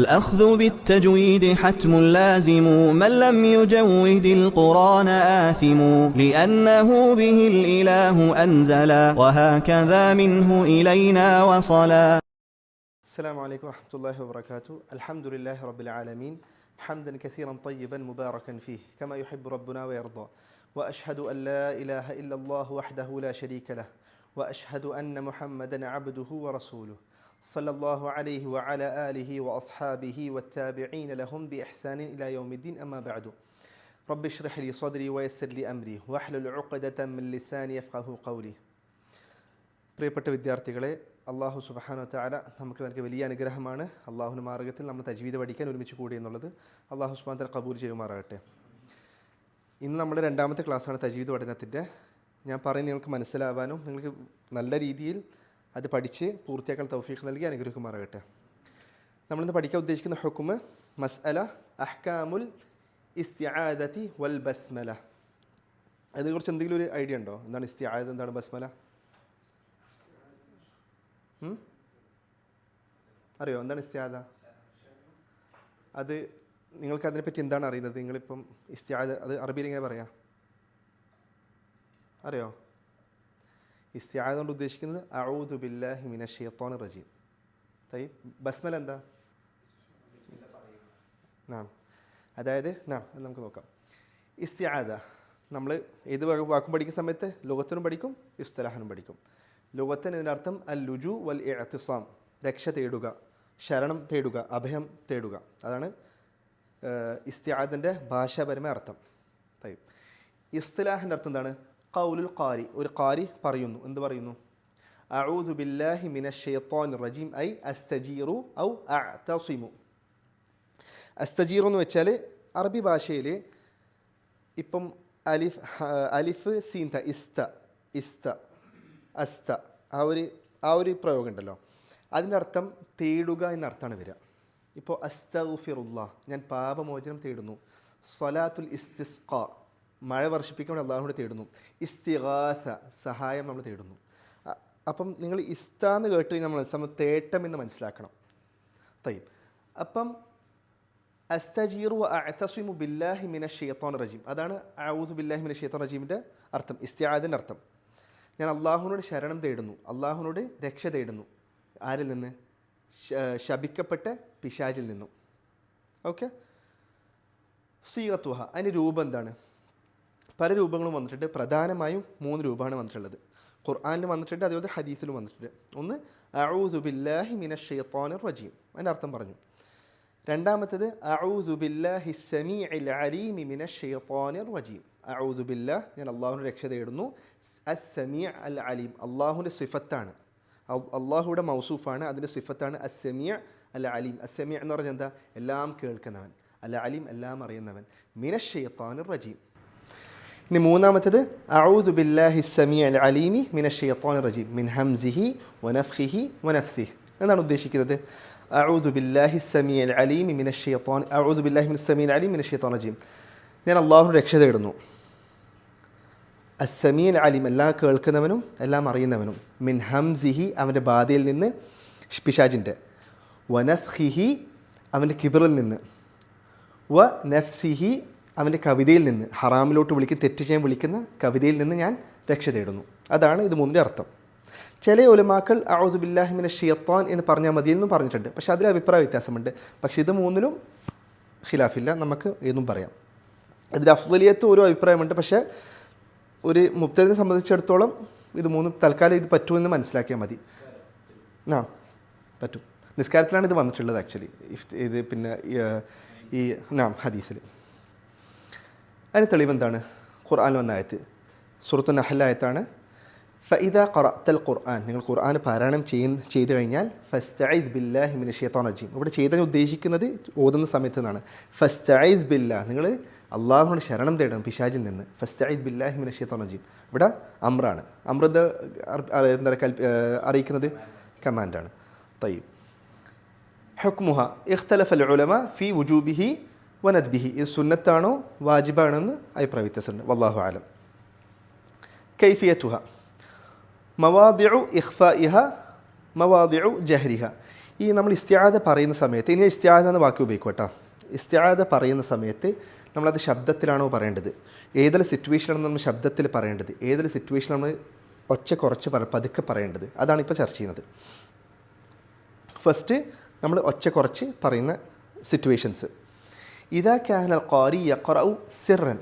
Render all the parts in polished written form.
الأخذ بالتجويد حتم لازم من لم يجود القرآن آثم لأنه به الإله أنزلا وهكذا منه إلينا وصلا. السلام عليكم ورحمة الله وبركاته. الحمد لله رب العالمين حمدا كثيرا طيبا مباركا فيه كما يحب ربنا ويرضى، وأشهد أن لا إله إلا الله وحده لا شريك له، وأشهد أن محمدا عبده ورسوله صلى الله عليه وعلى آله وأصحابه والتابعين لهم بإحسان إلى يوم الدين. أما بعد، رب اشرح لي صدري ويسر لي أمري واحلل عقدة من لساني يفقهوا قولي. പ്രിയപ്പെട്ട വിദ്യാർത്ഥികളെ, അള്ളാഹു സുബ്ഹാനഹു വ തആല നമുക്ക് നൽകിയ വലിയ അനുഗ്രഹമാണ് അള്ളാഹുവിൻ്റെ മാർഗ്ഗത്തിൽ നമ്മൾ തജ്വീദ് പഠിക്കാൻ ഒരുമിച്ച് കൂടി എന്നുള്ളത്. അള്ളാഹു സുബ്ഹാനഹു വ തആല ഖബൂൽ ചെയ്യുമാറാകട്ടെ. ഇന്ന് നമ്മുടെ രണ്ടാമത്തെ ക്ലാസ്സാണ് തജ്വീദ് പഠനത്തിൻ്റെ. ഞാൻ പറയുന്നത് നിങ്ങൾക്ക് മനസ്സിലാവാനും നിങ്ങൾക്ക് നല്ല രീതിയിൽ അത് പഠിച്ച് പൂർത്തിയാക്കാൻ തൗഫീഖ് നൽകി അനുഗ്രഹിക്കുമാറാകട്ടെ. നമ്മളിന്ന് പഠിക്കാൻ ഉദ്ദേശിക്കുന്ന ഹുക്മ് മസ്അല അഹ്കാമുൽ ഇസ്തിആദതി വൽ ബസ്മല. അതിനെക്കുറിച്ച് എന്തെങ്കിലും ഒരു ഐഡിയ ഉണ്ടോ? എന്താണ് ഇസ്തിആദ, എന്താണ് ബസ്മല? അറിയോ എന്താണ് ഇസ്തിആദ? അത് നിങ്ങൾക്ക് അതിനെപ്പറ്റി എന്താണ് അറിയുന്നത്? നിങ്ങളിപ്പം ഇസ്തിആദ അത് അറബിയിൽ എങ്ങനെ പറയാം, അറിയോ? ഇസ്തിആദ കൊണ്ട് ഉദ്ദേശിക്കുന്നത് അഊദു ബില്ലാഹി മിനശ് ശൈത്വാനിർ റജീം. ബസ്മല എന്താ? അതായത് അത് നമുക്ക് നോക്കാം. ഇസ്തിആദ നമ്മൾ ഏത് വാക്കും പഠിക്കുന്ന സമയത്ത് ലുഗത്തിനും പഠിക്കും, ഇസ്തിലാഹിനും പഠിക്കും. ലുഗത്തിന് ഇതിൻ്റെ അർത്ഥം അൽ ലുജു വൽ ഇഅ്തിസാം, രക്ഷ തേടുക, ശരണം തേടുക, അഭയം തേടുക. അതാണ് ഇസ്തിആദിൻ്റെ ഭാഷാപരമായ അർത്ഥം. ഇസ്തിലാഹിൻ്റെ അർത്ഥം എന്താണ്? ഖൗലുൽ ഖാരി, ഒരു ഖാരി പറയുന്നു. എന്ത് പറയുന്നു? അഊദു ബില്ലാഹി മിനശ് ശൈത്വാനിർ റജീം ഐ അസ്തജീറു ഔ അഅ്തസിമു. അസ്തജീറു എന്ന് വെച്ചാൽ അറബി ഭാഷയിൽ ഇപ്പം അലിഫ് സീൻ ത ഇസ്ത അസ്ത ആ ഒരു പ്രയോഗം ഉണ്ടല്ലോ, അതിൻ്റെ അർത്ഥം തേടുക എന്നർത്ഥമാണ് വരിക. ഇപ്പോൾ അസ്തഗ്ഫിറുല്ലാഹ്, ഞാൻ പാപമോചനം തേടുന്നു. സ്വലാത്തുൽ ഇസ്തിസ്ഖാ, മഴ വർഷിപ്പിക്കാൻ അള്ളാഹുവിനെ തേടുന്നു. ഇസ്തിഗാസ, സഹായം നമ്മൾ തേടുന്നു. അപ്പം നിങ്ങൾ ഇസ്താന്ന് കേട്ട് നമ്മൾ തേട്ടം എന്ന് മനസ്സിലാക്കണം. അപ്പം അസ്തജീറു അഅ്തസിമു ബില്ലാഹി മിനശ് ശൈത്വാനിർ റജീം, അതാണ് അഊദു ബില്ലാഹി മിനശ് ശൈത്വാനിർ റജീമിൻ്റെ അർത്ഥം, ഇസ്തിആദിൻ്റെ അർത്ഥം. ഞാൻ അള്ളാഹുവിനോട് ശരണം തേടുന്നു, അള്ളാഹുവിനോട് രക്ഷ തേടുന്നു. ആരിൽ നിന്ന്? ശപിക്കപ്പെട്ട പിശാചിൽ നിന്നും. ഓക്കെ. സീഗത്തുഹ, അതിൻ്റെ രൂപം എന്താണ്? പല രൂപങ്ങളും വന്നിട്ടുണ്ട്. പ്രധാനമായും 3 രൂപമാണ് വന്നിട്ടുള്ളത്. ഖുർആനിൽ വന്നിട്ടുണ്ട്, അതുപോലെ ഹദീസിലും വന്നിട്ടുണ്ട്. ഒന്ന് അഊദു ബില്ലാഹി മിനശ് ശൈത്വാനിർ റജീം, അതിൻ്റെ അർത്ഥം പറഞ്ഞു. രണ്ടാമത്തേത് അഊദു ബില്ലാഹി സമീഇൽ അലീമി മിനശ് ശൈത്വാനിർ റജീം. അഊദു ബില്ലാഹ്, ഞാൻ അള്ളാഹുവിൻ്റെ രക്ഷ തേടുന്നു. അസ്സമീ അൽ അലീം, അള്ളാഹുവിൻ്റെ സിഫത്താണ്, അള്ളാഹുയുടെ മൗസൂഫാണ്, അതിൻ്റെ സിഫത്താണ് അസ്സമീ അൽ അലീം. അസ്സമീ എന്ന് പറഞ്ഞാൽ എന്താ? എല്ലാം കേൾക്കുന്നവൻ. അൽ അലീം, എല്ലാം അറിയുന്നവൻ. മിനശ് ശൈത്വാനിർ റജീം. ഇനി മൂന്നാമത്തേത് അഊദു ബില്ലാഹി സമീ അൽ അലീമി മിനശ് ശൈത്വാനിർ റജീം മിൻ ഹംസിഹി വനഫ്ഖിഹി വനഫ്സിഹി. എന്നാണ് ഉദ്ദേശിക്കുന്നത്? അഊദു ബില്ലാഹി സമീ അൽ അലീമി മിനശ് ശൈത്വാൻ അഊദു ബില്ലാഹി മിനസ് സമീ അൽ അലീം മിനശ് ശൈത്വാനിർ റജീം. ഞാൻ അള്ളാഹുവിൻ്റെ രക്ഷ തേടുന്നു. അസ്സമീ അൽ അലീം, എല്ലാം കേൾക്കുന്നവനും എല്ലാം അറിയുന്നവനും. മിൻ ഹംസിഹി, അവൻ്റെ ബാധയിൽ നിന്ന്, പിശാചിൻ്റെ. വനഫ്ഖിഹി, അവൻ്റെ കിബറിൽ നിന്ന്. വ നഫ്സിഹി, അവൻ്റെ കവിതയിൽ നിന്ന്, ഹറാമിലോട്ട് തെറ്റ് ചെയ്യാൻ വിളിക്കുന്ന കവിതയിൽ നിന്ന് ഞാൻ രക്ഷ തേടുന്നു. അതാണ് ഇത് 3ൻ്റെ അർത്ഥം. ചില ഉലമാക്കൾ അഊദു ബില്ലാഹി മിനശ് ശൈത്വാൻ എന്ന് പറഞ്ഞാൽ മതിയെന്നും പറഞ്ഞിട്ടുണ്ട്. പക്ഷേ അതിൽ അഭിപ്രായ വ്യത്യാസമുണ്ട്. പക്ഷേ ഇത് 3ലും ഖിലാഫില്ല, നമുക്ക് എന്നും പറയാം. ഇതിൽ അഫ്ളലിയത്ത് ഓരോ അഭിപ്രായമുണ്ട്. പക്ഷേ ഒരു മുബ്തദിനെ സംബന്ധിച്ചിടത്തോളം ഇത് 3 തൽക്കാലം ഇത് പറ്റുമെന്ന് മനസ്സിലാക്കിയാൽ മതി. പറ്റും. നിസ്കാരത്തിലാണ് ഇത് വന്നിട്ടുള്ളത് ആക്ച്വലി. ഇത് പിന്നെ ഈ ഹദീസിൽ. അതിന് തെളിവെന്താണ്? ഖുർആനിൽ വന്ന ആയത്ത്, സൂറത്തുൻ നഹ്ൽ ആയത്താണ്. ഫഇദാ ഖറഅതൽ ഖുർആൻ, നിങ്ങൾ ഖുർആൻ പാരായണം ചെയ്തു കഴിഞ്ഞാൽ ഫസ്തഈദ് ബില്ലാഹി മിനശ് ശൈത്വാനിർ റജീം. ഇവിടെ ചെയ്താൽ ഉദ്ദേശിക്കുന്നത് ഓതുന്ന സമയത്ത് നിന്നാണ്. ഫസ്തഈദ് ബില്ലാഹ്, നിങ്ങൾ അള്ളാഹുവിനോട് ശരണം തേടണം പിശാചിൽ നിന്ന്. ഫസ്തഈദ് ബില്ലാഹി മിനശ് ശൈത്വാനിർ റജീം. ഇവിടെ അമ്രാണ്. അമ്രത് എന്താ അറിയിക്കുന്നത്? കമാൻഡാണ്. തയ്യിബ്. ഹുക്മുഹ ഇഖ്തലഫൽ ഉലമ ഫി വുജൂബിഹി വനദ്ബിഹി, ഇത് സുന്നത്താണോ വാജിബാണോ എന്ന് അഭിപ്രായ വ്യത്യാസമുണ്ട്. വല്ലാഹു ആലം. കൈഫിയത്തുഹ മവാദിഉ ഇഖ്ഫാഇഹ മവാദിഉ ജഹ്രിഹ, ഈ നമ്മൾ ഇസ്തിആദ പറയുന്ന സമയത്ത്, ഇനി ഇസ്തിആദ എന്ന വാക്ക് ഉപയോഗിക്കും കേട്ടോ. ഇസ്തിആദ പറയുന്ന സമയത്ത് നമ്മളത് ശബ്ദത്തിലാണോ പറയേണ്ടത്, ഏതൊരു സിറ്റുവേഷനാണ് നമ്മൾ ശബ്ദത്തിൽ പറയേണ്ടത്, ഏതൊരു സിറ്റുവേഷനാണ് ഒച്ച കുറച്ച് പതുക്കെ പറയേണ്ടത്, അതാണ് ഇപ്പോൾ ചർച്ച ചെയ്യുന്നത്. ഫസ്റ്റ് നമ്മൾ ഒച്ച കുറച്ച് പറയുന്ന സിറ്റുവേഷൻസ്. ഇദാ കാന അൽ ഖാരി യഖറഉ സിർറൻ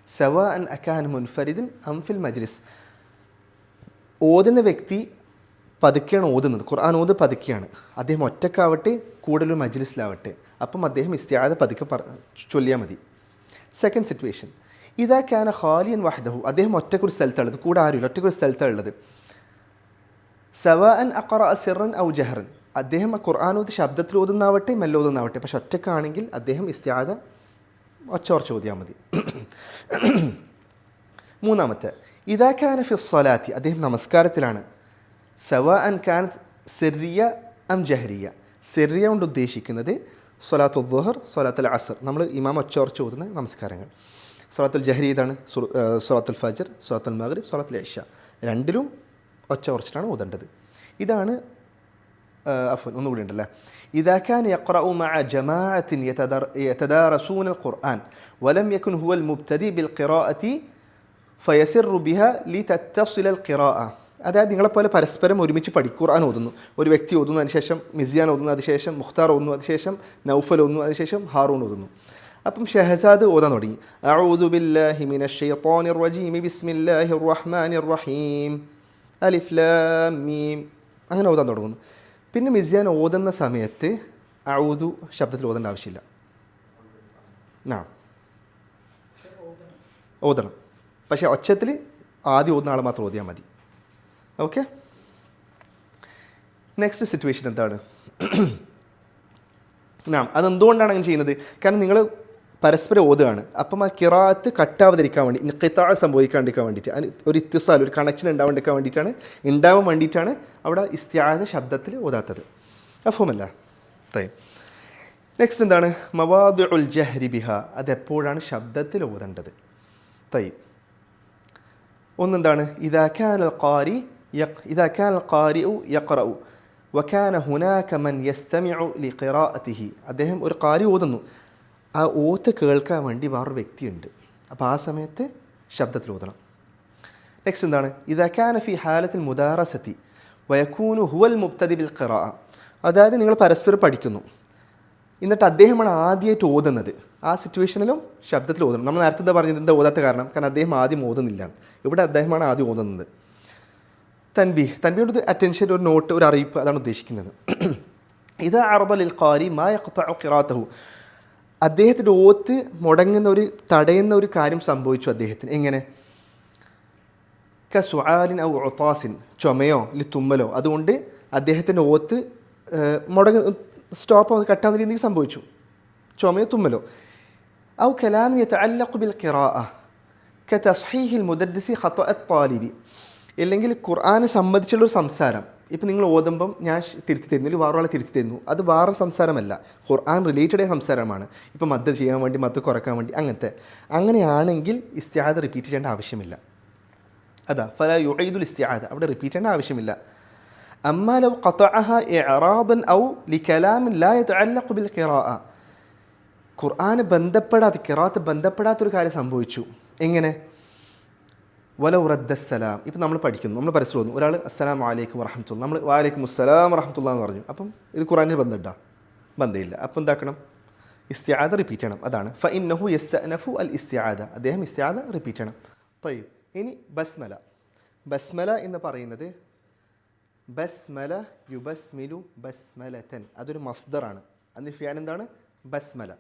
സവാഅൻ അകാന മുൻഫരിദൻ അം ഫിൽ മജ്ലിസ്. ഓതുന്ന വ്യക്തി പതുക്കെയാണ് ഓതുന്നത്, ഖുർആൻ ഓത് പതുക്കെയാണ്, അദ്ദേഹം ഒറ്റക്കാവട്ടെ കൂടുതലും മജ്ലിസിലാവട്ടെ, അപ്പം അദ്ദേഹം ഇസ്തിആദ പതുക്കെ ചൊല്ലിയാൽ മതി. സെക്കൻഡ് സിറ്റുവേഷൻ, ഇദാ കാന ഖാലിയൻ വഹ്ദഹു, അദ്ദേഹം ഒറ്റക്കൊരു സ്ഥലത്തുള്ളത്, കൂടെ ആരുമില്ല, ഒറ്റക്കൊരു സ്ഥലത്തുള്ളത്. സവാഅൻ അഖറഅ സിർറൻ ഔ ജഹ്റൻ, അദ്ദേഹം ഖുർആൻ ഓത് ശബ്ദത്തിൽ ഓതുന്നാവട്ടെ മെല്ലോതുന്നാവട്ടെ, പക്ഷെ ഒറ്റക്കാണെങ്കിൽ അദ്ദേഹം ഇസ്തിആദ ഒച്ചോർച്ച് ഓതിയാൽ മതി. മൂന്നാമത്തെ, ഇദാ കാന ഫി സ്വലാത്തി, അദ്ദേഹം നമസ്കാരത്തിലാണ്. സവാഅൻ കാനത് സിർരിയ അം ജഹ്രിയ, സിർരിയ കൊണ്ട് ഉദ്ദേശിക്കുന്നത് സ്വലാത്തുൽ ദുഹർ, സ്വലാത്തുൽ അസർ, നമ്മൾ ഇമാം ഒച്ചോർച്ച് ഓതുന്ന നമസ്കാരങ്ങൾ. സ്വലാത്തുൽ ജഹ്രി ഇതാണ് സ്വലാത്തുൽ ഫജ്ർ, സ്വലാത്തുൽ മഗ്രിബ്, സ്വലാത്തുൽ ഇശ, രണ്ടിലും ഒച്ചോർച്ചിട്ടാണ് ഓതേണ്ടത്. ഇതാണ് ഒന്നുകൂടി ഉണ്ടല്ലേ. ഇദാ കാന യഖറഉ മഅ ജമാഅത്തിൻ യതദാറസൂന അൽ ഖുർആൻ വലം യകുൻ ഹുവ അൽ മുബ്തദി ബിൽ ഖിറാഅത്തി ഫയസിറു ബിഹാ ലിതത്തസില അൽ ഖിറാഅ. അതായത് നിങ്ങളെപ്പോലെ പരസ്പരം ഒരുമിച്ച് ഖുർആൻ ഓതുന്നു. ഒരു വ്യക്തി ഓതുന്നു, അതിനുശേഷം മിസിയാൻ ഓതുന്നു, അതിനുശേഷം മുഖ്താർ ഓതുന്നു, അതിനുശേഷം നൗഫൽ ഓതുന്നു, അതിനുശേഷം ഹാറൂൺ ഓതുന്നു. അപ്പം ഷഹസാദ് ഓതാൻ തുടങ്ങി. അഊദു ബില്ലാഹി മിനശ് ശൈത്വാനിർ റജീം ബിസ്മില്ലാഹിർ റഹ്മാനിർ റഹീം അലിഫ് ലാം മീം, അങ്ങനെ ഓതാൻ തുടങ്ങുന്നു. പിന്നെ മിസിയാൻ ഓതുന്ന സമയത്ത് അഊദു ശബ്ദത്തിൽ ഓതേണ്ട ആവശ്യമില്ല, ഓതണം, പക്ഷേ ഒച്ചത്തിൽ ആദ്യം ഓതുന്ന ആൾ മാത്രം ഓതിയാൽ മതി. ഓക്കെ. നെക്സ്റ്റ് സിറ്റുവേഷൻ എന്താണ്? അതെന്തുകൊണ്ടാണ് അങ്ങനെ ചെയ്യുന്നത്? കാരണം നിങ്ങൾ പരസ്പരം ഓതുകയാണ്, അപ്പം ആ ഖിറാഅത്ത് കട്ടാവാതിരിക്കാൻ വേണ്ടി, ഇൻഖിതാ സംഭവിക്കാണ്ടിരിക്കാൻ വേണ്ടിയിട്ട്, അതിന് ഒരു ഇത്തിസാൽ, ഒരു കണക്ഷൻ ഉണ്ടാവാൻ വേണ്ടിയിട്ടാണ് അവിടെ ഇസ്തിആദ ശബ്ദത്തിൽ ഓതാത്തത്. അഫഹമല്ല. തയ്യബ്. നെക്സ്റ്റ് എന്താണ്? മവാദിഉൽ ജഹ്രി ബിഹ, അതെപ്പോഴാണ് ശബ്ദത്തിൽ ഓതേണ്ടത്? തയ്യബ്. ഒന്നെന്താണ്? ഇദാ കാന അൽ ഖാരിഉ യഖറഉ വകാന ഹുനാക മൻ യസ്തമിഉ ലിഖിറാഅതിഹി, അദ്ദേഹം ഒരു ഖാരി ഓതുന്നു, ആ ഓത്ത് കേൾക്കാൻ വേണ്ടി വേറൊരു വ്യക്തിയുണ്ട്, അപ്പോൾ ആ സമയത്ത് ശബ്ദത്തിൽ ഓതണം. നെക്സ്റ്റ് എന്താണ്? ഇദാ കാന ഫി ഹാലത്തിൽ മുദാറസതി വയകൂനു ഹുവൽ മുബ്തദി ബിൽ ഖിറാഅ, അതായത് നിങ്ങൾ പരസ്പരം പഠിക്കുന്നു, എന്നിട്ട് അദ്ദേഹമാണ് ആദ്യമായിട്ട് ഓതുന്നത്, ആ സിറ്റുവേഷനിലും ശബ്ദത്തിൽ ഓതണം. നമ്മൾ നേരത്തെ എന്താ പറഞ്ഞത്, എന്താ ഓതാത്ത കാരണം? കാരണം അദ്ദേഹം ആദ്യം ഓതുന്നില്ല, ഇവിടെ അദ്ദേഹമാണ് ആദ്യം ഓതുന്നത്. തൻബീഹ് അറ്റൻഷൻ, ഒരു നോട്ട്, ഒരു അറിയിപ്പ്, അതാണ് ഉദ്ദേശിക്കുന്നത്. ഇദാ അറദ ലിൽ ഖാരി മാ യഖ്തഉ ഖിറാഅതഹു, അദ്ദേഹത്തിൻ്റെ ഓത്ത് തടയുന്ന ഒരു കാര്യം സംഭവിച്ചു അദ്ദേഹത്തിന്. എങ്ങനെ? കസുആലിൻ ഔ ഉതാസിൻ, ചുമയോ തുമ്മലോ, അതുകൊണ്ട് അദ്ദേഹത്തിൻ്റെ ഓത്ത് സ്റ്റോപ്പ് കട്ടാവുന്ന രീതിയിൽ സംഭവിച്ചു, ചുമയോ തുമ്മലോ. ഔ കലാമിൻ യതഅല്ലഖു ബിൽ ഖിറാഅ കതസ്ഹീഹിൽ മുദദ്ദിസി ഖതഅ ത്വാലിബി, അല്ലെങ്കിൽ ഖുർആനെ സംബന്ധിച്ചുള്ളൊരു സംസാരം, ഇപ്പം നിങ്ങൾ ഓതുമ്പം ഞാൻ തിരുത്തി തരുന്നു, അല്ലെങ്കിൽ വേറൊരാളെ തിരുത്തി തരുന്നു, അത് വേറെ സംസാരമല്ല, ഖുർആൻ റിലേറ്റഡ് ആയ സംസാരമാണ്. ഇപ്പം മദ്ദ് ചെയ്യാൻ വേണ്ടി, മദ്ദ് കുറക്കാൻ വേണ്ടി, അങ്ങനെയാണെങ്കിൽ ഇസ്തിആദ റിപ്പീറ്റ് ചെയ്യേണ്ട ആവശ്യമില്ല. അതാ ഫലാ യുഈദുൽ ഇസ്തിആദ, അവിടെ റിപ്പീറ്റ് ചെയ്യേണ്ട ആവശ്യമില്ല. അമ്മാ ലൗ ഖതഅഹ ഇഅറാദൻ ഔ ലികലാമിൻ ലാ യതഅല്ലഖു ബിൽ ഖിറാഅ, ഖുർആന് ബന്ധപ്പെടാത്ത, ഖിറാഅത്ത് ബന്ധപ്പെടാത്തൊരു കാര്യം സംഭവിച്ചു. എങ്ങനെ? വലൗ റദ്ദസ്സലാം, ഇപ്പം നമ്മൾ പഠിക്കുന്നു, നമ്മൾ പരസ്പരം ഓതുന്നു, ഒരാൾ അസ്സലാമു അലൈക്കും വറഹ്മത്തുള്ളാഹി, നമ്മൾ വഅലൈക്കും അസ്സലാം വറഹ്മത്തുള്ളാഹി എന്ന് പറഞ്ഞു, അപ്പം ഇത് ഖുർആനിൽ ബന്ധമില്ല, അപ്പം എന്താക്കണം? ഇസ്തിആദ റിപ്പീറ്റ് ചെയ്യണം. അതാണ് ഫഇന്നഹു യസ്തഅനഫു അൽ ഇസ്തിആദ, അദ്ദേഹം ഇസ്തിആദ റിപ്പീറ്റ് ചെയ്യണം. തയ്യബ്. ഇനി ബസ്മല എന്ന് പറയുന്നത് ബസ്മല യുബസ്മിലു ബസ്മലതൻ, അതൊരു മസ്ദറാണ്. അതിന് ഫിയാൻ എന്താണ്? ബസ്മല.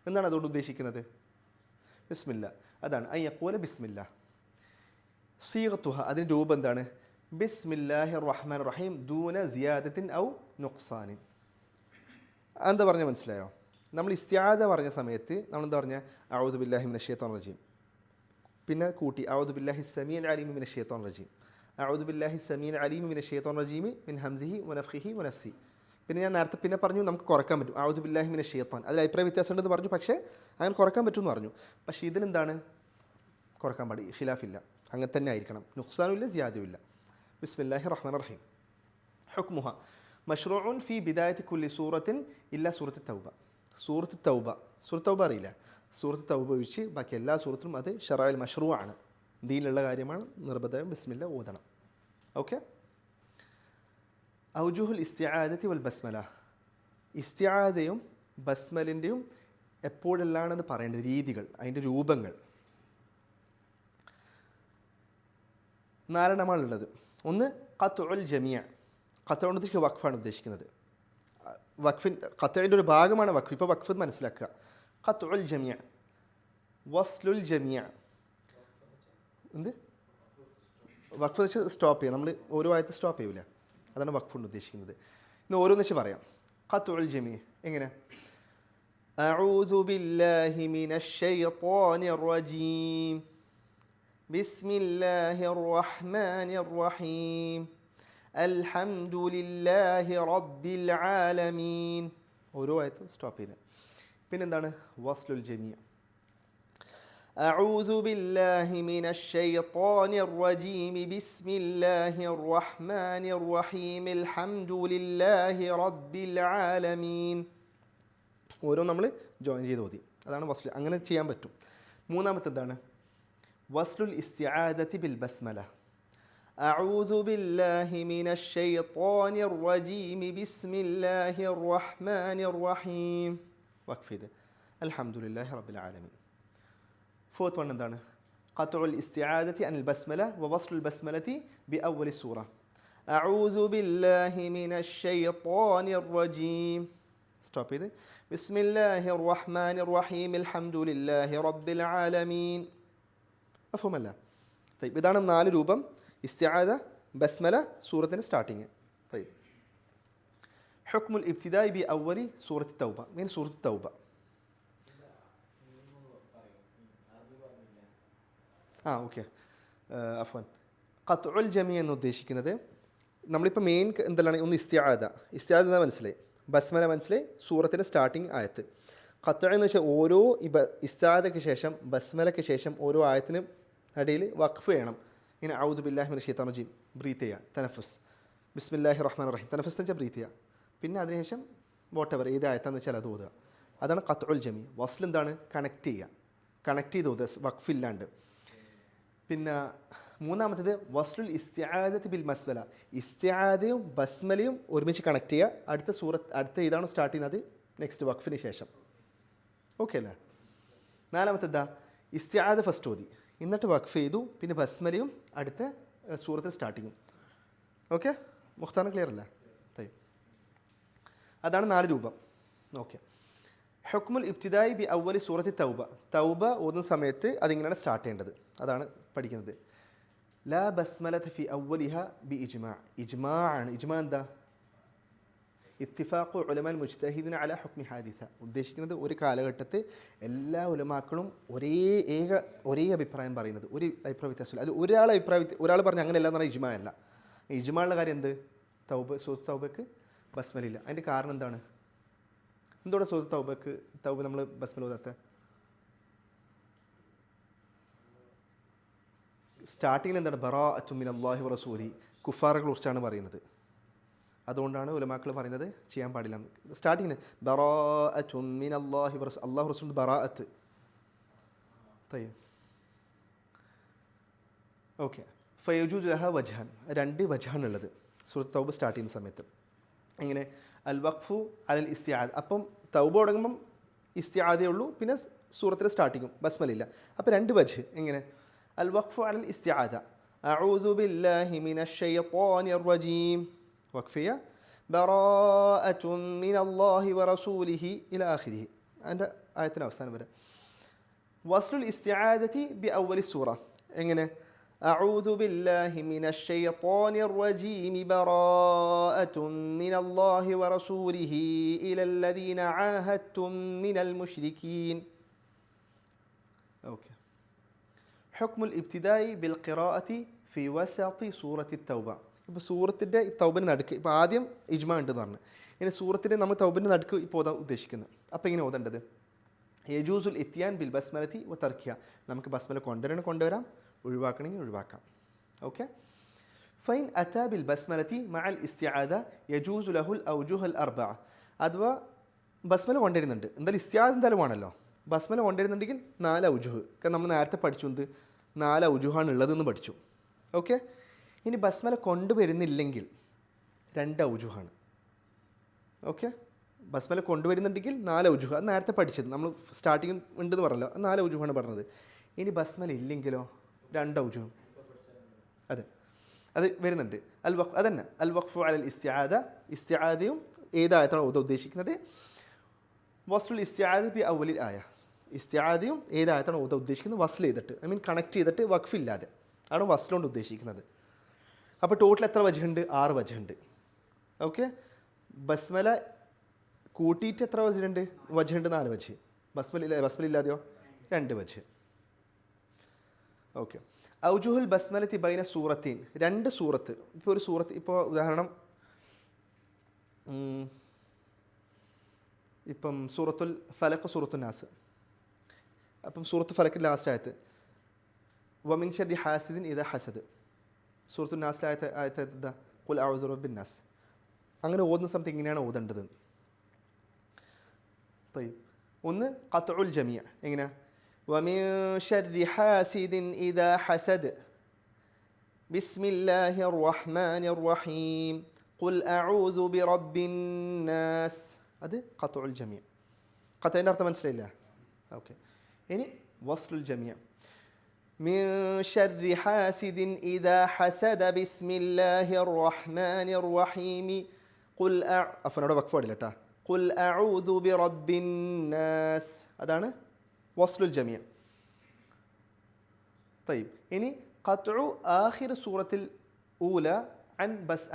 എന്താണ് അതുകൊണ്ട് ഉദ്ദേശിക്കുന്നത്? ബിസ്മില്ല, അതാണ് അയ്യഖൂല ബിസ്മില്ല. സീഗത്തുഹ, അതിൻ്റെ രൂപം എന്താണ്? ബിസ്മില്ലാഹിർ റഹ്മാനിർ റഹീം ദൂന സിയാദത്തിൻ ഔ നുഖ്സാനിൻ. എന്താ പറഞ്ഞാൽ മനസ്സിലായോ? നമ്മൾ ഇസ്തിആദ പറഞ്ഞ സമയത്ത് നമ്മളെന്താ പറഞ്ഞാൽ? അഊദു ബില്ലാഹി മിനശ് ശൈത്വാനിർ റജീം, പിന്നെ കൂട്ടി അഊദു ബില്ലാഹി സമീഉൽ അലീം മിനശ് ശൈത്വാനിർ റജീം, അഊദു ബില്ലാഹി സമീഉൽ അലീം മിനശ് ശൈത്വാനിർ റജീം മിൻ ഹംസിഹി വനഫ്ഖിഹി വനഫ്സി. പിന്നെ ഞാൻ നേരത്തെ പിന്നെ പറഞ്ഞു നമുക്ക് കുറക്കാൻ പറ്റും, അഊദു ബില്ലാഹി മിനശ് ശൈത്വാൻ, അതിൽ അഭിപ്രായ വ്യത്യാസം ഉണ്ടെന്ന് പറഞ്ഞു, പക്ഷേ അങ്ങനെ കുറക്കാൻ പറ്റുമെന്ന് പറഞ്ഞു. പക്ഷേ ഇതിലെന്താണ്? കുറക്കാൻ പാടില്ല, ഖിലാഫില്ല, അങ്ങനെ തന്നെ ആയിരിക്കണം, നുഖ്സാനുമില്ല സിയാദുമില്ല. ബിസ്മില്ലാഹിർ റഹ്മാനിർ റഹീം. ഹുക്മുഹ മഷ്റൂഉൻ ഫി ബിദായത്തി കുല്ലി സൂറത്തിൻ ഇല്ല സൂറത്ത് തൗബ. സൂറത്ത് തൗബ അറിയില്ല. സൂറത്ത് തൗബ ഒഴിച്ച് ബാക്കി എല്ലാ സൂറത്തിലും അത് ഷറായിൽ മഷ്റൂ ആണ്, ദീനിലുള്ള കാര്യമാണ്, നിർബന്ധം ബിസ്മില്ല ഓതണം. ഓക്കെ. ഔജുഹുൽ ഇസ്തിആദത്തി വൽ ബസ്മല. ഇസ്തിആദയും ബസ്മലിൻ്റെയും എപ്പോഴെല്ലാണെന്ന് പറയേണ്ടത് രീതികൾ, അതിൻ്റെ രൂപങ്ങൾ 4 ഉള്ളത്. ഒന്ന് ഖത്ഉൽ ജമിയ. ഖത്ഉ ഉദ്ദേശിക്കുക വഖഫാണ് ഉദ്ദേശിക്കുന്നത്. ഖത്ഇൻ്റെ ഒരു ഭാഗമാണ് വഖഫ്. ഇപ്പോൾ വഖഫ് മനസ്സിലാക്കുക. ഖത്ഉൽ ജമിയ, വസ്ലുൽ ജമിയ. എന്ത് വഖഫ് വെച്ച് സ്റ്റോപ്പ് ചെയ്യുക. നമ്മൾ ഓരോ ആയത്ത് സ്റ്റോപ്പ് ചെയ്യൂല, അതാണ് വഖഫ് കൊണ്ട് ഉദ്ദേശിക്കുന്നത്. ഇന്ന് ഓരോന്ന് വെച്ച് പറയാം. ഖത്ഉൽ ജമിയ എങ്ങനെ? അഊദു ബില്ലാഹി മിനശ് ശൈത്വാനിർ റജീം ബിസ്മില്ലാഹിർ റഹ്മാനിർ റഹീം അൽഹംദുലില്ലാഹി റബ്ബിൽ ആലമീൻ. ഓരോ ആയത്തും സ്റ്റോപ്പ് ചെയ്ത്. പിന്നെന്താണ് വസ്ലുൽ ജമിയ? أعوذ بالله من الشيطان الرجيم بسم الله الرحمن الرحيم الحمد لله رب العالمين. ഓരോ നമ്മൾ ജോയിൻ ചെയ്ത് ഓതി, അതാണ് വസ്ലു. അങ്ങനെ ചെയ്യാൻ പറ്റും. മൂന്നാമത്തെ എന്താണ്? വസ്ലുൽ ഇസ്തിആദത്തി ബിൽ ബസ്മല. أعوذ بالله من الشيطان الرجيم بسم الله الرحمن الرحيم വഖഫ് ചെയ്ത് അൽഹംദുലില്ലാഹി റബ്ബിൽ ആലമീൻ. ഫോർത്ത് വൺ എന്താണ്? ഖത്ഉൽ ഇസ്തിആദത്തി അനിൽ ബസ്മല വ വസ്ലുൽ ബസ്മലത്തി ബി അവ്വലി സൂറ. അഊദു ബില്ലാഹി മിനശ് ശൈത്വാനിർ റജീം. സ്റ്റോപ്പ് ചെയ്ത് ബിസ്മില്ലാഹിർ റഹ്മാനിർ റഹീം അൽഹംദുലില്ലാഹി റബ്ബിൽ ആലമീൻ. മഫ്ഹൂമല്ല? ഇതാണ് 4 രൂപം. ഇസ്തിആദ, ബസ്മല, സൂറത്തിൻ്റെ സ്റ്റാർട്ടിങ്. ഹുക്മുൽ ഇബ്തിദാഇ ബി അവ്വലി സൂറത്തി തൗബ. മീൻ സൂറത്ത് തൗബ. ഓക്കെ, അഫ്വാൻ. ഖത്ഉൽ ജമീ എന്ന് ഉദ്ദേശിക്കുന്നത് നമ്മളിപ്പോൾ മെയിൻ എന്തെല്ലാം? ഒന്ന് ഇസ്തിആദ എന്താ മനസ്സിലായി, ബസ്മല മനസ്സിലായി, സൂറത്തിൻ്റെ സ്റ്റാർട്ടിങ് ആയത്ത്. ഖത്ഉ എന്ന് വെച്ചാൽ ഓരോ ഇസ്തിആദയ്ക്ക് ശേഷം ബസ്മലയ്ക്ക് ശേഷം ഓരോ ആയത്തിനും ഇടയിൽ വഖഫ് ചെയ്യണം. ഇങ്ങനെ ഔദു ബില്ലാഹി മിനശ് ശൈത്താനിർ റജീം ബ്രീത്ത് ചെയ്യുക, തനഫുസ്. ബിസ്മില്ലാഹിർ റഹ്മാനിർ റഹീം തനഫുസ് എന്ന് വെച്ചാൽ ബ്രീത്ത് ചെയ്യുക. പിന്നെ അതിനുശേഷം വോട്ടെവർ ഏത് ആയത്താന്ന് വെച്ചാൽ അത് ഓതുക. അതാണ് ഖത്ഉൽ ജമീ. വസ്ൽ എന്താണ്? കണക്ട് ചെയ്യുക, കണക്ട് ചെയ്ത് ഓതുക വഖഫില്ലാണ്ട്. പിന്നെ മൂന്നാമത്തേത് വസ്ലുൽ ഇസ്തിആദത്തി ബിൽ ബസ്മല. ഇസ്തിആദയും ബസ്മലയും ഒരുമിച്ച് കണക്ട് ചെയ്യുക. അടുത്ത ഇതാണ് സ്റ്റാർട്ട് ചെയ്യുന്നത് നെക്സ്റ്റ് വഖഫിന് ശേഷം. ഓക്കെ അല്ലേ? നാലാമത്തേതാ? ഇസ്തിആദ ഫസ്റ്റ് ഓതി, എന്നിട്ട് വഖഫ് ചെയ്തു, പിന്നെ ബസ്മലയും അടുത്ത സൂറത്ത് സ്റ്റാർട്ടിങ്ങും. ഓക്കെ, മുഖ്താറിന് ക്ലിയർ അല്ലേ? അതാണ് 4 രൂപം. ഓക്കെ. ഹുക്മുൽ ഇബ്തിദാഇ ബി അവ്വലി സൂറത്തി തൗബ. തൗബ ഓതുന്ന സമയത്ത് അതിങ്ങനെയാണ് സ്റ്റാർട്ട് ചെയ്യേണ്ടത്. അതാണ് പഠിക്കുന്നത്. ലാ ബസ്മലത ഫി അവ്വലിഹ ബി ഇജ്മാ. ഇജ്മാ ആണ്. ഇജ്മാ എന്താ? ഇത്തിഫാഖു ഉലമാൽ മുജ്തഹിദീന അലാ ഹുക്മി ഹാദിസ. ഉദ്ദേശിക്കുന്നത് ഒരു കാലഘട്ടത്തിൽ എല്ലാ ഉലമാക്കളും ഒരേ അഭിപ്രായം പറയുന്നത്, ഒരു അഭിപ്രായ വ്യത്യാസമില്ല. അത് ഒരാൾ പറഞ്ഞ് അങ്ങനെയല്ല എന്ന് പറഞ്ഞാൽ ഇജ്മാ അല്ല. ഇജ്മായുള്ള കാര്യം എന്ത്? സൂറത്ത് തൗബക്ക് ബസ്മലില്ല. അതിൻ്റെ കാരണം എന്താണ്? എന്തുകൊണ്ട് സൂറത്ത് തൗബ നമ്മൾ ബസ്മല ഓതാത്ത? സ്റ്റാർട്ടിങ്ങിൽ എന്താണ്? ബറാഅത്തും മിനല്ലാഹി വറസൂലി, കുഫാറുകളെ കുറിച്ചാണ് പറയുന്നത്. അതുകൊണ്ടാണ് ഉലമാക്കൾ പറയുന്നത് ചെയ്യാൻ പാടില്ല. സ്റ്റാർട്ടിങ്ങിന് ബറാഅത്തും മിനല്ലാഹി വറസൂലി, അല്ലാഹു റസൂൽ ബറാഅത്ത്. ഓക്കെ. ഫയജൂജു ലഹ വജ്ഹാൻ. 2 വജ്ഹാണുള്ളത് സൂറത്ത് തൗബ സ്റ്റാർട്ട് ചെയ്യുന്ന സമയത്ത്. എങ്ങനെ? അൽ വഖഫു അലൽ ഇസ്തിആദ. അപ്പം തൗബ തുടങ്ങുമ്പം ഇസ്തിആദയേ ഉള്ളൂ, പിന്നെ സൂറത്തിൻ്റെ സ്റ്റാർട്ടിങ്ങും ബസ്മലില്ല. അപ്പോൾ 2 വജ്ഹ്. എങ്ങനെ? അൽ വഖഫു അലൽ ഇസ്തിആദ. അഊദു ബില്ലാഹി മിനശ് ശൈത്വാനിർ റജീം വഖഫ് ചെയ്യുക. ബറാഅത്തും മിനല്ലാഹി വറസൂലിഹി ഇലാ ആഖിരിഹി. അതിൻ്റെ ആയത്തിന് അവസാനം വരെ. വസ്ലുൽ ഇസ്തിആദതി ബി അവ്വലി സൂറ. എങ്ങനെ? أعوذ بالله من الشيطان الرجيم براءة من الله ورسوله إلى الذين عاهدتم من المشركين. أوكي. حكم الابتداء بالقراءة في وسط سورة التوبة. ഇപ്പോൾ സൂറത്തിൻ്റെ തൗബിൻ്റെ നടുക്ക്, ഇപ്പോൾ ആദ്യം ഇജ്മാ ഉണ്ടെന്ന് പറഞ്ഞു. ഇനി സൂറത്തിൻ്റെ നമ്മൾ തൗബിൻ്റെ നടുക്ക് ഇപ്പോൾ ഓതാൻ ഉദ്ദേശിക്കുന്നത്. അപ്പോൾ ഇങ്ങനെ ഓതേണ്ടത് യജൂസുൽ ഇത്യാൻ ബിൽ ബസ്മലത്തി വ തർക്കിയ. നമുക്ക് ബസ്മല കൊണ്ടുവരാം, ഒഴിവാക്കണമെങ്കിൽ ഒഴിവാക്കാം. ഓക്കെ. ഫൈൻ അതാ ബിൽ ബസ്മലത്തി മഅൽ ഇസ്തിആദ യജൂസു ലഹുൽ ഔജുഹൽ അർബഅ. അഥവാ ബസ്മല കൊണ്ടുവരുന്നുണ്ട്, എന്തായാലും ഇസ്തിആദ എന്തായാലും ആണല്ലോ. ബസ്മല കൊണ്ടുവരുന്നുണ്ടെങ്കിൽ 4 ഔജുഹ്. കാരണം നമ്മൾ നേരത്തെ പഠിച്ചു എന്ത് 4 ഔജുഹാണ് ഉള്ളതെന്ന് പഠിച്ചു. ഓക്കെ. ഇനി ബസ്മല കൊണ്ടുവരുന്നില്ലെങ്കിൽ 2 ഔജുഹാണ്. ഓക്കെ. ബസ്മല കൊണ്ടുവരുന്നുണ്ടെങ്കിൽ 4 ഔജുഹ്. അത് നേരത്തെ പഠിച്ചത് നമ്മൾ സ്റ്റാർട്ടിങ് ഉണ്ടെന്ന് പറഞ്ഞല്ലോ, 4 ഔജുഹാണ് പറഞ്ഞത്. ഇനി ബസ്മല ഇല്ലെങ്കിലോ 2 ഔജുഹ്. അതെ, അത് വരുന്നുണ്ട്. അതന്നെ അൽ വഖ്ഫു അലൽ ഇസ്തിആദ. ഇസ്തിആദയും ഏതായത്താണ് ഉദ്ദേശിക്കുന്നത്? വസ്ലുൽ ഇസ്തിആദ ബി അവലിൽ ആയ. ഇസ്തിആദയും ഏതായത്താണ് ഉദ്ദേശിക്കുന്നത്? വസ്ൽ ചെയ്തിട്ട്, ഐ മീൻ കണക്ട് ചെയ്തിട്ട് വഖഫില്ലാതെ ആണ് വസ്ലുകൊണ്ട് ഉദ്ദേശിക്കുന്നത്. അപ്പോൾ ടോട്ടൽ എത്ര വജുണ്ട്? 6 വജുണ്ട്. ഓക്കെ. ബസ്മല കൂട്ടിയിട്ട് എത്ര വജുണ്ട്? 4 വജ്. ബസ്മലില്ലാതെയോ 2 വജ്. ഓക്കെ. ഔജുഹുൽ ബസ്മലത്തി ബൈന സൂറത്തീൻ. 2 സൂറത്ത്. ഇപ്പോൾ ഒരു സൂറത്ത്, ഇപ്പോൾ ഉദാഹരണം ഇപ്പം സൂറത്തുൽ ഫലഖ്, സൂറത്തുൽ നാസ്. അപ്പം സൂറത്ത് ഫലക്കിൽ ലാസ്റ്റ് ആയത്ത് വമിൻ ശർരി ഹാസിദിൻ ഇദാ ഹസദ്. സൂറത്തുൽ നാസിലെ ആയത്ത് എന്താ? ഖുൽ അഊദു ബിറബ്ബിൻ നാസ്. അങ്ങനെ ഓതുന്ന സമയത്ത് ഇങ്ങനെയാണ് ഓതേണ്ടത്. ഒന്ന് ഖത്ഉൽ ജമിയ. എങ്ങനെ? ومن شر حاسد إذا حسد بسم الله الرحمن الرحيم قل أعوذ برب الناس. അത് ഖത്ഉൽ ജമിയ. ഖത്ഇൻ്റെ അർത്ഥം മനസ്സിലായില്ല? ഓക്കെ. ഇനി വസ്ലുൽ ജമിയ. من شر حاسد إذا حسد بسم الله الرحمن الرحيم قل അവിടെ വഖഫ് പാടില്ല കേട്ടോ. قل أعوذ برب الناس. അതാണ് വസ്ലുൽ ജമിയ. طيب. ഇനി ഖത്ഉ ആഖിർ സൂറത്തിൽ ഊല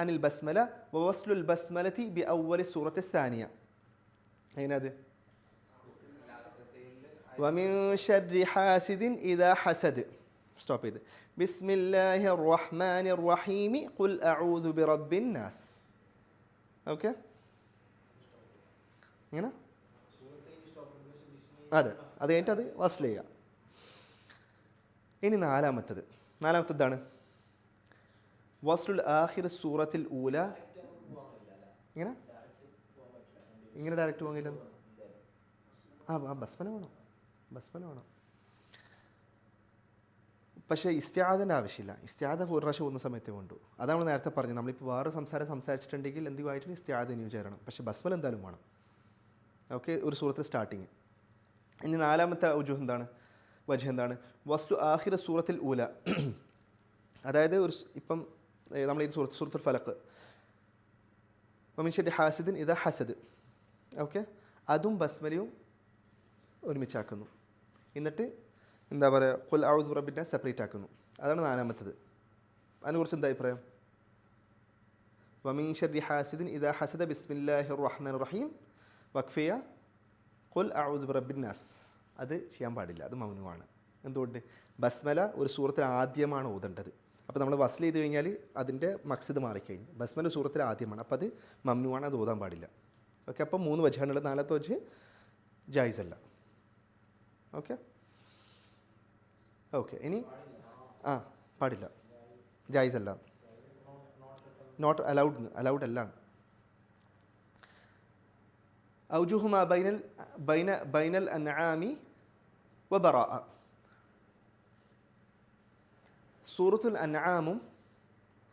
അനിൽ ബസ്മല വവസ്ലുൽ ബസ്മലതി ബി അവ്വലി സൂറത്തി സാനിയ. എങ്ങനെയത്? വമിൻ ശർരി ഹാസിദിൻ ഇദാ ഹസദ്. സ്റ്റോപ്പ് ചെയ്ത് ബിസ്മില്ലാഹിർ റഹ്മാനിർ റഹീം ഖുൽ അഊദു ബിറബ്ബിൻ നാസ്. ഓക്കെ. എങ്ങനെ? അതെ, അത് കഴിഞ്ഞിട്ട് അത് വസ്ൽ ചെയ്യുക. ഇനി നാലാമത്തതാണ് വസ്ലുൽ ആഖിർ സൂറത്തിൽ ഊല. ഇങ്ങനെ ഡയറക്റ്റ് പോകില്ല. ബസ്മല വേണം. പക്ഷേ ഇസ്തിആദൻ്റെ ആവശ്യമില്ല. ഇസ്തിആദ ഒരു പ്രാവശ്യം ഒന്ന സമയത്തേ വേണ്ടു. അതാണ് നമ്മൾ നേരത്തെ പറഞ്ഞത്. നമ്മളിപ്പോൾ വേറെ സംസാരിച്ചിട്ടുണ്ടെങ്കിൽ എന്തുമായിട്ട് ഇസ്തിആദ ചേരണം. പക്ഷേ ബസ്മല എന്തായാലും വേണം. ഓക്കെ. ഒരു സൂറത്ത് സ്റ്റാർട്ടിങ്. ഇനി 4ാമത്തെ വജ് എന്താണ്? വസ്ലു ആഖിർ സൂറത്തിൽ ഊല. അതായത് ഇപ്പം നമ്മൾ ഈ സൂറത്തുൽ ഫലഖ് വമിൻ ശർരി ഹാസിദിൻ ഇദാ ഹസദ്. ഓക്കെ. അതും ബസ്മലയും ഒരുമിച്ചാക്കുന്നു. എന്നിട്ട് എന്താ പറയുക? ഖുൽ അഊദു ബിറബ്ബിൻ നാസ് സെപ്പറേറ്റ് ആക്കുന്നു. അതാണ് 4ാമത്തത്. അതിനെക്കുറിച്ച് എന്താ അഭിപ്രായം? വമിൻ ശർരി ഹാസിദിൻ ഇദാ ഹസദ ബിസ്മില്ലാഹിർ റഹ്മാനിർ റഹീം വഖഫിയ ഖുൽ അഊദു ബിറബ്ബിൻ നാസ്. അത് ചെയ്യാൻ പാടില്ല. അത് മംനൂആണ്. എന്തുകൊണ്ട്? ബസ്മല ഒരു സൂറത്തിൽ ആദ്യമാണ് ഓതേണ്ടത്. അപ്പോൾ നമ്മൾ വസ്ൽ ചെയ്ത് കഴിഞ്ഞാൽ അതിൻ്റെ മക്സദ് മാറിക്കഴിഞ്ഞു. ബസ്മല സൂറത്തിൽ ആദ്യമാണ്, അപ്പോൾ അത് മംനൂആണ്, അത് ഓതാൻ പാടില്ല. ഓക്കെ. അപ്പം 3 വജാണുള്ളത്. 4ാമത്തെ വജ് ജായിസല്ല. ഓക്കെ. ഇനി പാടില്ല, ജായിസല്ല, നോട്ട് അലൗഡ് അല്ല. ഔജുഹുമാ ബൈനൽ അൻആമി വബറാഅ. സൂറത്തുൽ അൻആമും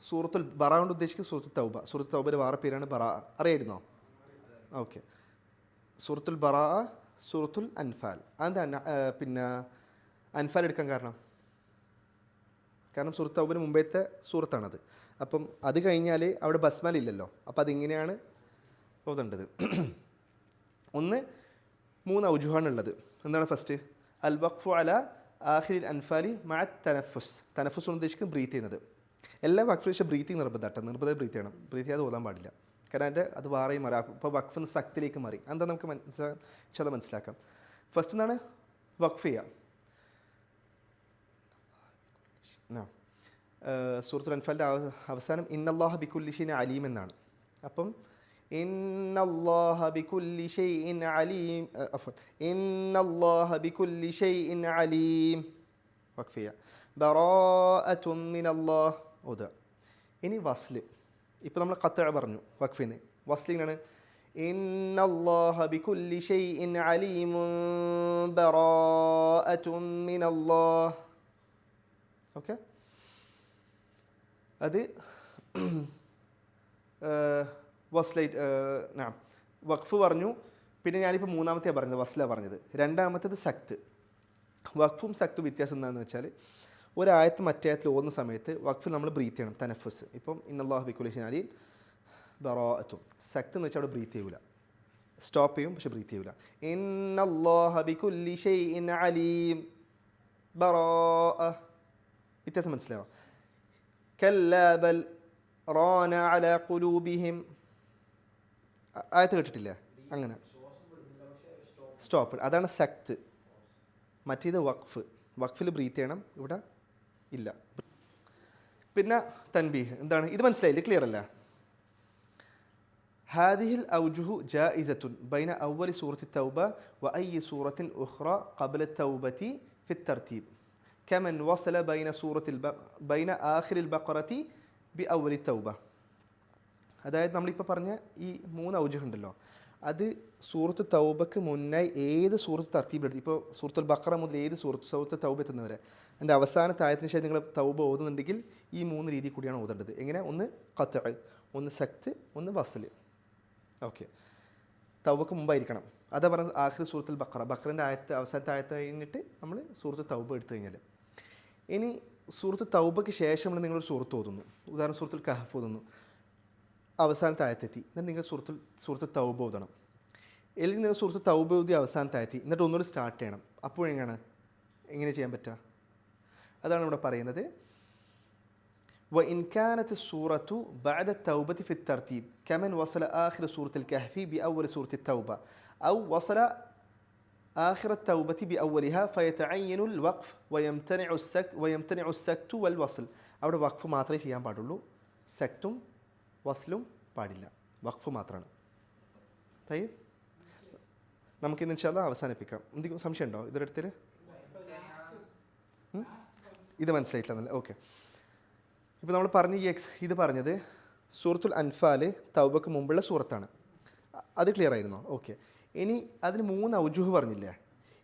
സൂറത്തുൽ ബറാ കൊണ്ട് ഉദ്ദേശിക്കുന്നത് സൂറത്തുൽ തൗബ. സൂറത്തുൽ തൗബയുടെ വേറെ പേരാണ് ബറാഅ. അറിയായിരുന്നോ? ഓക്കെ. സൂറത്തുൽ ബറാഅ, സൂറത്തുൽ അൻഫാൽ. അതെന്താ പിന്നെ അൻഫാൽ എടുക്കാൻ കാരണം സൂറത്ത് തൗബന് മുമ്പത്തെ സൂറത്താണത്. അപ്പം അത് കഴിഞ്ഞാൽ അവിടെ ബസ്മല ഇല്ലല്ലോ. അപ്പോൾ അതിങ്ങനെയാണ് ഓതേണ്ടത്. ഒന്ന് 3 ഔജുഹാണുള്ളത്. എന്താണ് ഫസ്റ്റ്? അൽ വഖ്ഫു അല ആഖിരിൽ അൻഫാലി മഅ തനഫുസ്. തനഫുസ് ഉദ്ദേശിക്കുന്നത് ബ്രീത്ത് ചെയ്യുന്നത്. എല്ലാ വഖഫിലും ബ്രീത്തിങ് നിർബന്ധം ബ്രീത്ത് ചെയ്യണം. ബ്രീത്ത് ചെയ്യാതെ ഓതാൻ പാടില്ല. കാരണം അത് വേറെയും മാറി. ഇപ്പോൾ വഖഫ് സക്തിലേക്ക് മാറി. എന്താ നമുക്ക് മനസ്സിലാക്കാം. ഫസ്റ്റ് എന്താണ്? വഖഫ് ചെയ്യുക. സൂറത്തുൽ അൻഫാലിൻ്റെ അവസാനം ഇന്നല്ലാഹ ബികുല്ലി ഷൈഇൻ അലീം എന്നാണ്. അപ്പം ഇന്നല്ലാഹ ബികുല്ലി ഷൈഇൻ അലീം, ഇന്നല്ലാഹ ബികുല്ലി ഷൈഇൻ അലീം വഖഫ് ചെയ്യുക. ബറാഅത്തും മിനല്ലാഹ് ഓതുക. ഇനി വസ്ല്, ഇപ്പോൾ നമ്മൾ ഖത്അ പറഞ്ഞു വഖഫിന്. വസ്ലിനാണ് ഇന്നല്ലാഹ ബികുല്ലി ഷൈഇൻ അലീമുൻ ബറാഅത്തുൻ മിനല്ലാഹ്. ഓക്കെ, അത് വസ്ലൈറ്റ് വഖഫ് പറഞ്ഞു. പിന്നെ ഞാനിപ്പോൾ മൂന്നാമത്തെ പറഞ്ഞത് വസ്ല പറഞ്ഞത്. രണ്ടാമത്തേത് സക്ത്. വഖഫും സക്തും വ്യത്യാസം എന്താണെന്ന് വെച്ചാൽ ഒരായത്ത് മറ്റേ ആയത്തിൽ ഓതുന്ന സമയത്ത് വഖഫ് നമ്മൾ ബ്രീത്ത് ചെയ്യണം, തനഫുസ്. ഇപ്പം ഇന്നല്ലാഹു ബികുല്ലി ഷൈഇൻ അലീം ബറാഅത്തും. സക്ത് എന്ന് വെച്ചാൽ അവിടെ ബ്രീത്ത് ചെയ്യൂല, സ്റ്റോപ്പ് ചെയ്യും പക്ഷെ ബ്രീത്ത് ചെയ്യൂല. ഇന്നല്ലാഹ ബികുല്ലി ഷൈഇൻ അലീം ബറാഅ. വ്യത്യാസം മനസ്സിലാവും. കല്ലാ ബൽ റാന അലാ ഖുലൂബിഹിം, ആയത്ത് കേട്ടിട്ടില്ല? അങ്ങനെ സ്റ്റോപ്പ്, അതാണ് സക്ത്. മറ്റേത് വഖഫ്. വഖഫിൽ ബ്രീത്ത് ചെയ്യണം, ഇവിടെ ഇല്ല. പിന്നെ തൻബീഹ് എന്താണ്? ഇത് മനസ്സിലായില്ലേ? ക്ലിയർ അല്ല? ഹാദിഹിൽ ഔജുഹു ജായിസത്തുൻ ബൈന അവ്വലി സൂറത്തി തൗബ വ അയ്യി സൂറത്തിൻ ഉഖ്റ ഖബ്ല തൗബതി ഫി തർതീബ് കമൻ വസല ബൈന ആഖിറിൽ ബഖറതി ബി അവ്വലി തൗബ. അതായത് നമ്മളിപ്പോൾ പറഞ്ഞ ഈ 3 ഔജുഹ് ഉണ്ടല്ലോ, അത് സൂറത്ത് തൗബക്ക് മുന്നായി ഏത് സൂറത്ത് തർത്തീബെടുത്ത്, ഇപ്പോൾ സൂറത്തുൽ ബഖറ മുതൽ ഏത് സൂറത്ത് തൗബ എത്തുന്നവരെ അതിൻ്റെ അവസാനത്തെ ആയത്തിന് ശേഷം നിങ്ങൾ തൗബ ഓതുന്നുണ്ടെങ്കിൽ ഈ 3 രീതി കൂടിയാണ് ഓതേണ്ടത്. എങ്ങനെ? ഒന്ന് ഖത്അ, ഒന്ന് സക്ത്, ഒന്ന് വസ്ൽ. ഓക്കെ, തൗബക്ക് മുമ്പായിരിക്കണം. അതാ പറഞ്ഞത് ആഖിർ സൂറത്തുൽ ബഖറ. ബഖറിൻ്റെ ആയത്ത് അവസാനത്തെ ആയത്ത് കഴിഞ്ഞിട്ട് നമ്മൾ സൂറത്ത് തൗബ എടുത്തു കഴിഞ്ഞാൽ. ഇനി സൂറത്ത് തൗബയ്ക്ക് ശേഷം നിങ്ങളൊരു സൂറത്ത് ഓതുന്നു, ഉദാഹരണം സൂറത്തുൽ കഹഫ് ഓതുന്നു, അവസാനത്തെ ആയത്തെത്തി, എന്നിട്ട് നിങ്ങൾ സൂറത്ത് തൗബ ഓതണം. അല്ലെങ്കിൽ നിങ്ങൾ സൂറത്ത് തൗബ ഓതി അവസാനത്തെ ആയത്തി, എന്നിട്ട് ഒന്നുകൂടി സ്റ്റാർട്ട് ചെയ്യണം. അപ്പോഴെങ്ങനെ ചെയ്യാൻ പറ്റുക? അതാണ് ഇവിടെ പറയുന്നത്. وإن كانت السورة بعد التوبة في الترتيب كمن وصل آخر سورة الكهف بأول سورة التوبة أو وصل آخر التوبة بأولها فيتعين الوقف ويمتنع السكت والوصل. അവിടെ വഖഫ് മാത്രമേ ചെയ്യാൻ പാടുള്ളൂ, സക്തും വസ്ലും പാടില്ല. വഖഫ് മാത്രമാണ്. തയ്യബ്, നമുക്കിന്ന് ഇൻഷാ അല്ലാഹ് അവസാനിപ്പിക്കാം. എന്തെങ്കിലും സംശയം ഉണ്ടോ ഇതിലെടുത്തിൽ? ഇത് മനസ്സിലായിട്ടില്ല? ഓക്കെ, ഇപ്പോൾ നമ്മൾ പറഞ്ഞ ഇത് പറഞ്ഞത് സൂറത്തുൽ അൻഫാൽ തൗബക്ക് മുമ്പുള്ള സൂറത്താണ്. അത് ക്ലിയർ ആയിരുന്നോ? ഓക്കെ, ഇനി അതിന് 3 ഔജുഹ് പറഞ്ഞില്ലേ?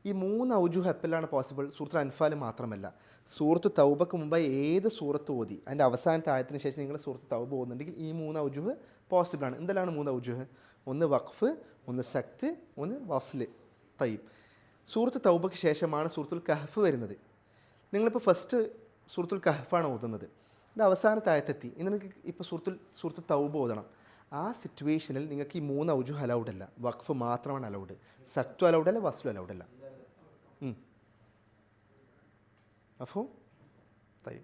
ഈ 3 ഔജുഹ് എപ്പോഴാണ് പോസിബിൾ? സൂറത്തുൽ അൻഫാൽ മാത്രമല്ല, സൂറത്ത് തൗബക്ക് മുമ്പായി ഏത് സൂറത്ത് ഓതി അതിൻ്റെ അവസാനത്തെ ആയത്തിന് ശേഷം നിങ്ങൾ സൂറത്ത് തൗബ ഓതുന്നുണ്ടെങ്കിൽ ഈ 3 ഔജുഹ് പോസിബിളാണ്. എന്തെല്ലാം 3 ഔജുഹ്? ഒന്ന് വഖഫ്, ഒന്ന് സക്ത്, ഒന്ന് വസ്ല്. തയ്യബ്, സൂറത്ത് തൗബക്ക് ശേഷമാണ് സൂറത്തുൽ കഹഫ് വരുന്നത്. നിങ്ങളിപ്പോൾ ഫസ്റ്റ് സൂറത്തുൽ കഹഫാണ് ഓതുന്നത്, ഇത് അവസാനത്തെ ആയത്തെത്തി, ഇന്ന് നിങ്ങൾക്ക് ഇപ്പോൾ സൂറത്ത് തൗബ ഓതണം. ആ സിറ്റുവേഷനിൽ നിങ്ങൾക്ക് ഈ 3 ഔജുഹ് അലൗഡ് അല്ല, വഖഫ് മാത്രമാണ് അലൗഡ്. സക്തു അലൗഡ് അല്ല, വസ്ലു അലൗഡ് അല്ല. മഫ്ഹൂം? طيب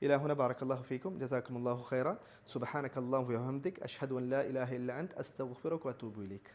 إلى هنا بارك الله فيكم جزاكم الله خيرا سبحانك اللهم وبحمدك أشهد أن لا إله إلا أنت أستغفرك وأتوب إليك.